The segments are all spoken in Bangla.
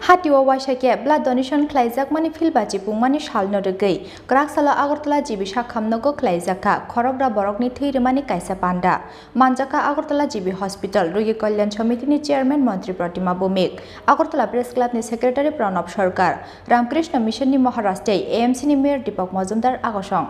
Hatio Waisa blood donation Khlaijakmani Philbachi Pungmani Salno Rugwi Salo Agartala Jibi Khamnogo Khlaijakha Khorang Borokni Rwmani Kaisa Panda Manjaka Agartala Jibi Hospital Rugwi Kalyan Samitini Chairman Mantri Pratima Bhumik Agartala Press Club ni Secretary Pranab Sarkar Ramkrishna Mission ni Maharashtra AMC ni Mayor Deepak Majumdar Agosong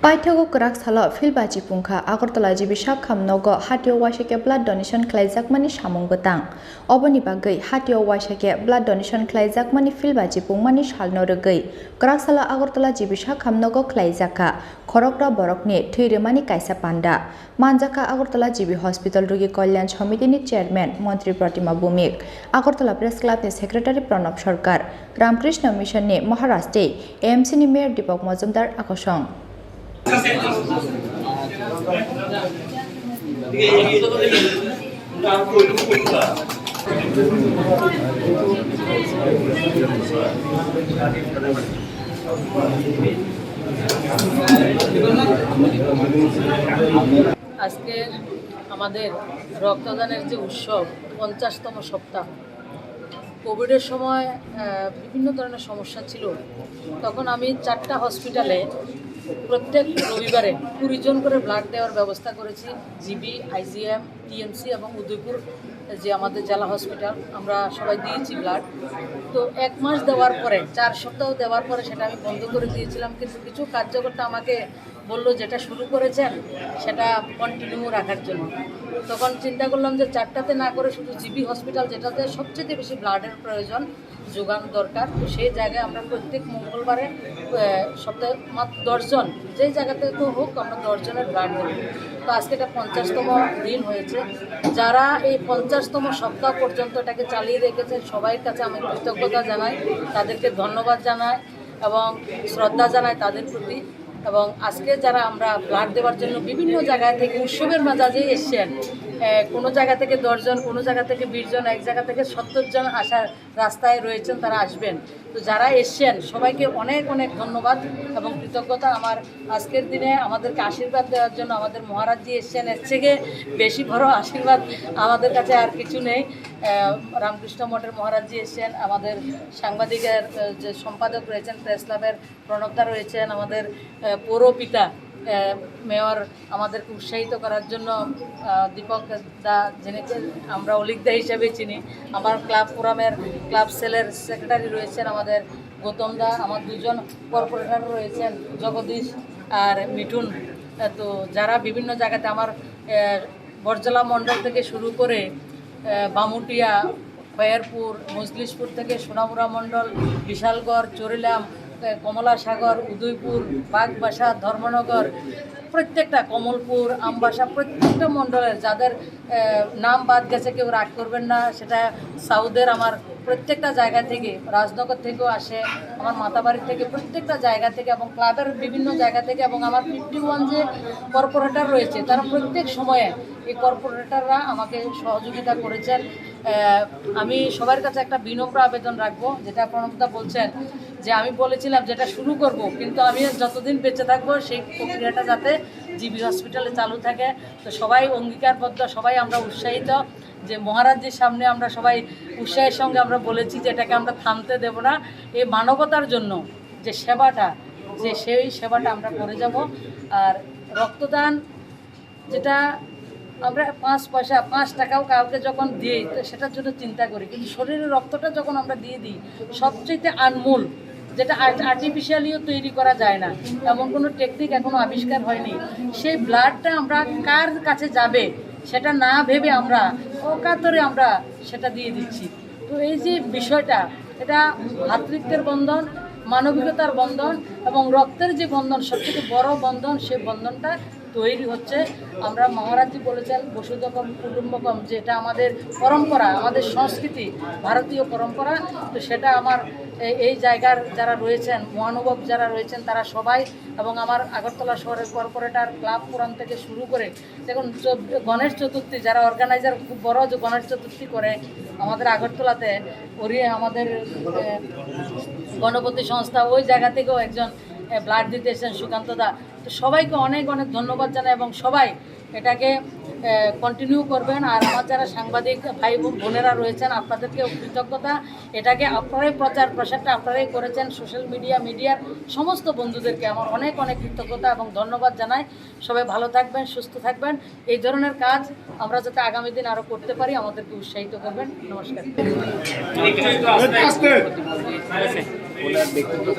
Paithago Salo Philbachi Pungkha Agartala Jibi Khamnogo Hatio Waisa blood donation Khlaijakmani Samung Betang Oboni Bagai Hatio Waisa blood donation Khlaijakmani Philbachi Pungmani Salno Rugwi Salo Agartala Jibi Khamnogo Khlaijakha Khorang Borokni Rwmani Kaisa Panda Manjaka Agartala Jibi Hospital Rugwi Kalyan Samitini Chairman Mantri Pratima Bhumik Agartala Press Club ni Secretary Pranab Sarkar Ramkrishna Mission ni Maharashtra AMC ni Mayor Deepak Majumdar Agosong আজকে আমাদের রক্তদানের যে উৎসব 50তম সপ্তাহ কোভিডের সময় বিভিন্ন ধরনের সমস্যা ছিল তখন আমি 4টা হসপিটালে প্রত্যেক রবিবারে 20 জন করে ব্লাড দেওয়ার ব্যবস্থা করেছি জিবি আইজিএম টিএমসি এবং উদয়পুর যে আমাদের জেলা হসপিটাল আমরা সবাই দিয়েছি ব্লাড তো 1 মাস দেওয়ার পরে 4 সপ্তাহ দেওয়ার পরে সেটা আমি বন্ধ করে দিয়েছিলাম কিন্তু কিছু কার্যকর্তা আমাকে বলল যেটা শুরু করেছেন সেটা কন্টিনিউ রাখার জন্য তখন চিন্তা করলাম যে 4টাতে না করে শুধু জিবি হসপিটাল যেটাতে সবচেয়ে বেশি ব্লাডের প্রয়োজন যোগান দরকার তো সেই জায়গায় আমরা প্রত্যেক মঙ্গলবারে সপ্তাহে মাত্র 10 জন যেই জায়গা থেকে হোক আমরা 10 জনের ব্লাড দেব তো আজকে এটা 50তম দিন হয়েছে যারা এই 50তম সপ্তাহ পর্যন্ত এটাকে চালিয়ে রেখেছে সবার কাছে আমি কৃতজ্ঞতা জানাই তাদেরকে ধন্যবাদ জানাই এবং শ্রদ্ধা জানাই তাদের প্রতি এবং আজকে যারা আমরা ব্লাড দেওয়ার জন্য বিভিন্ন জায়গা থেকে উৎসবের মেজাজে এসেছেন কোনো জায়গা থেকে 10 জন কোনো জায়গা থেকে 20 জন এক জায়গা থেকে 70 জন আসার রাস্তায় রয়েছেন তারা আসবেন তো যারা এসেছেন সবাইকে অনেক অনেক ধন্যবাদ এবং কৃতজ্ঞতা আমার আজকের দিনে আমাদেরকে আশীর্বাদ দেওয়ার জন্য আমাদের মহারাজজি এসেছেন এর থেকে বেশি বড় আশীর্বাদ আমাদের কাছে আর কিছু নেই রামকৃষ্ণ মঠের মহারাজজি এসেছেন আমাদের সাংবাদিকের যে সম্পাদক রয়েছেন প্রেস ক্লাবের প্রণবদা রয়েছেন আমাদের পৌরপিতা মেয়র আমাদেরকে উৎসাহিত করার জন্য দীপক দা জেনেছে আমরা অলিকদা হিসেবে চিনি আমার ক্লাব ফোরামের ক্লাব সেলের সেক্রেটারি রয়েছেন আমাদের গৌতম দা আমার 2 জন কর্পোরেটর রয়েছেন জগদীশ আর মিঠুন তো যারা বিভিন্ন জায়গাতে আমার বরজলা মণ্ডল থেকে শুরু করে বামুটিয়া খয়েরপুর মজলিশপুর থেকে সোনামুড়া মণ্ডল বিশালগড় চরিলাম কমলা সাগর উদয়পুর বাগবাসা ধর্মনগর প্রত্যেকটা কমলপুর আমবাসা প্রত্যেকটা মণ্ডলের যাদের নাম বাদ গেছে কেউ রাগ করবেন না সেটা সাউথের আমার প্রত্যেকটা জায়গা থেকে রাজনগর থেকেও আসে আমার মাতাবাড়ি থেকে প্রত্যেকটা জায়গা থেকে এবং ক্লাবের বিভিন্ন জায়গা থেকে এবং আমার 51 যে কর্পোরেটর রয়েছে তারা প্রত্যেক সময়ে এই কর্পোরেটররা আমাকে সহযোগিতা করেছেন আমি সবার কাছে একটা বিনম্র আবেদন রাখবো যেটা প্রণবদা বলছেন যে আমি বলেছিলাম যেটা শুরু করব কিন্তু আমি যতদিন বেঁচে থাকবো সেই প্রক্রিয়াটা যাতে জিবি হসপিটালে চালু থাকে তো সবাই অঙ্গীকারবদ্ধ সবাই আমরা উৎসাহিত যে মহারাজজির সামনে আমরা সবাই উৎসাহের সঙ্গে আমরা বলেছি যে এটাকে আমরা থামতে দেব না এই মানবতার জন্য যে সেবাটা যে সেই সেবাটা আমরা করে যাব আর রক্তদান যেটা আমরা 5 পয়সা 5 টাকাও কাউকে যখন দিই তো সেটার জন্য চিন্তা করি কিন্তু শরীরের রক্তটা যখন আমরা দিয়ে দিই সবচেয়ে আনমূল যেটা আর্টিফিশিয়ালিও তৈরি করা যায় না এমন কোনো টেকনিক এখনও আবিষ্কার হয়নি সেই ব্লাডটা আমরা কার কাছে যাবে সেটা না ভেবে আমরা অকাতরে আমরা সেটা দিয়ে দিচ্ছি তো এই যে বিষয়টা এটা ভ্রাতৃত্বের বন্ধন মানবিকতার বন্ধন এবং রক্তের যে বন্ধন সবথেকে বড় বন্ধন সেই বন্ধনটা তৈরি হচ্ছে আমরা মহারাজজি বলেছেন বসুধৈব কুটুম্বকম যেটা আমাদের পরম্পরা আমাদের সংস্কৃতি ভারতীয় পরম্পরা তো সেটা আমার এই জায়গার যারা রয়েছেন মহানুভব যারা রয়েছেন তারা সবাই এবং আমার আগরতলা শহরের কর্পোরেটর ক্লাব ফোরাম থেকে শুরু করে দেখুন গণেশ চতুর্থী যারা অর্গানাইজার খুব বড় যে গণেশ চতুর্থী করে আমাদের আগরতলাতে আমাদের গণপতি সংস্থা ওই জায়গা থেকেও একজন ব্লাড দিতে এসেছেন সুকান্ত দা তো সবাইকে অনেক অনেক ধন্যবাদ জানাই এবং সবাই এটাকে কন্টিনিউ করবেন। আর আমার যারা সাংবাদিক ভাই বোনেরা রয়েছেন আপনাদেরকেও কৃতজ্ঞতা। এটাকে আপনারাই প্রচার প্রসারটা আপনারাই করেছেন, সোশ্যাল মিডিয়ার সমস্ত বন্ধুদেরকে আমার অনেক অনেক কৃতজ্ঞতা এবং ধন্যবাদ জানাই। সবাই ভালো থাকবেন, সুস্থ থাকবেন। এই ধরনের কাজ আমরা যাতে আগামী দিন আরও করতে পারি আমাদেরকে উৎসাহিত করবেন। নমস্কার। ওনার ব্যক্তিগত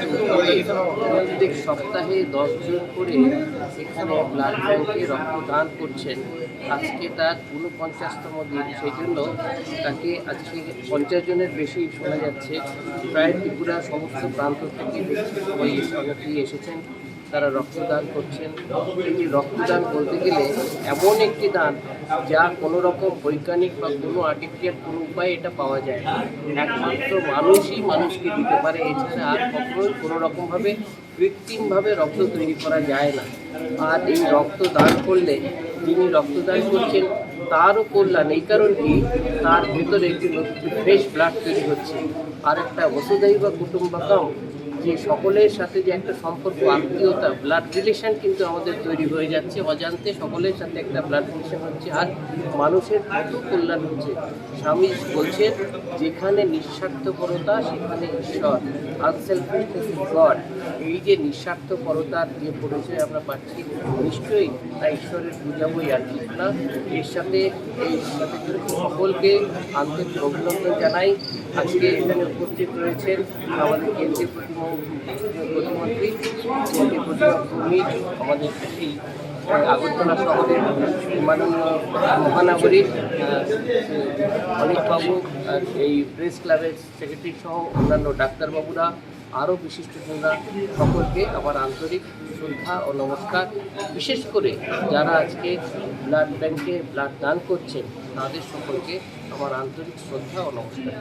প্রত্যেক সপ্তাহে 10 জন করে এখানে ব্লাড ব্যাংকে রক্তদান করছেন। আজকে তার 49তম দিন, সেই জন্য তাকে আজকে 50 জনের বেশি শোনা যাচ্ছে। প্রায় ত্রিপুরা সমস্ত প্রান্ত থেকে দেখছি সবাই অনেকেই এসেছেন, তারা রক্তদান করছেন। এই রক্তদান বলতে গেলে এমন একটি দান যা কোনো রকম বৈজ্ঞানিক বা কোনো আর্টিফিশিয়াল কোনো উপায়ে এটা পাওয়া যায় না। একমাত্র মানুষই মানুষকে দিতে পারে, এছাড়া আর কখনোই কোনো রকমভাবে কৃত্রিমভাবে রক্ত তৈরি করা যায় না। আর এই রক্তদান করলে যিনি রক্তদান করছেন তারও কল্যাণ, এই কারণ কি তার ভেতরে একটি ফ্রেশ ব্লাড তৈরি হচ্ছে। আর একটা বসুধৈব কুটুম্বকম, যে সকলের সাথে যে একটা সম্পর্ক, আত্মীয়তা, ব্লাড রিলেশন কিন্তু আমাদের তৈরি হয়ে যাচ্ছে অজান্তে। সকলের সাথে একটা ব্লাড রিলেশন হচ্ছে আর মানুষের কত কল্যাণ হচ্ছে। স্বামী বলছেন যেখানে নিঃস্বার্থপরতা সেখানে ঈশ্বর, আনসেলফিশনেস ইজ গড। এই যে নিঃস্বার্থপরতার যে পরিচয় আমরা পাচ্ছি, নিশ্চয়ই তা ঈশ্বরের পূজা বই আর ঠিক না। এর সাথে সকলকে আন্তরিক অভিনন্দন জানাই। আজকে এখানে উপস্থিত রয়েছেন আমাদের কেন্দ্রীয় প্রতিমন্ত্রী ভূমি, আমাদের এই আগরতলা শহরের মাননীয় মহানগরীর অনেকবাবু, এই প্রেস ক্লাবের সেক্রেটারি সহ অন্যান্য ডাক্তারবাবুরা, আরও বিশিষ্টজনরা, সকলকে আমার আন্তরিক শ্রদ্ধা ও নমস্কার। বিশেষ করে যারা আজকে ব্লাড ব্যাংকে ব্লাড দান করছেন তাদের সকলকে আমার আন্তরিক শ্রদ্ধা ও নমস্কার।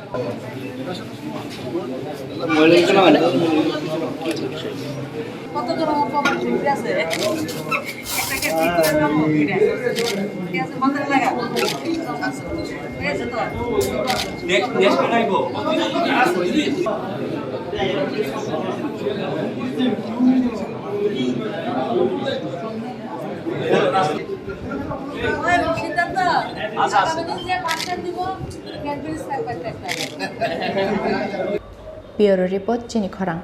ব্যুরো রিপোর্ট চিনি খরাং।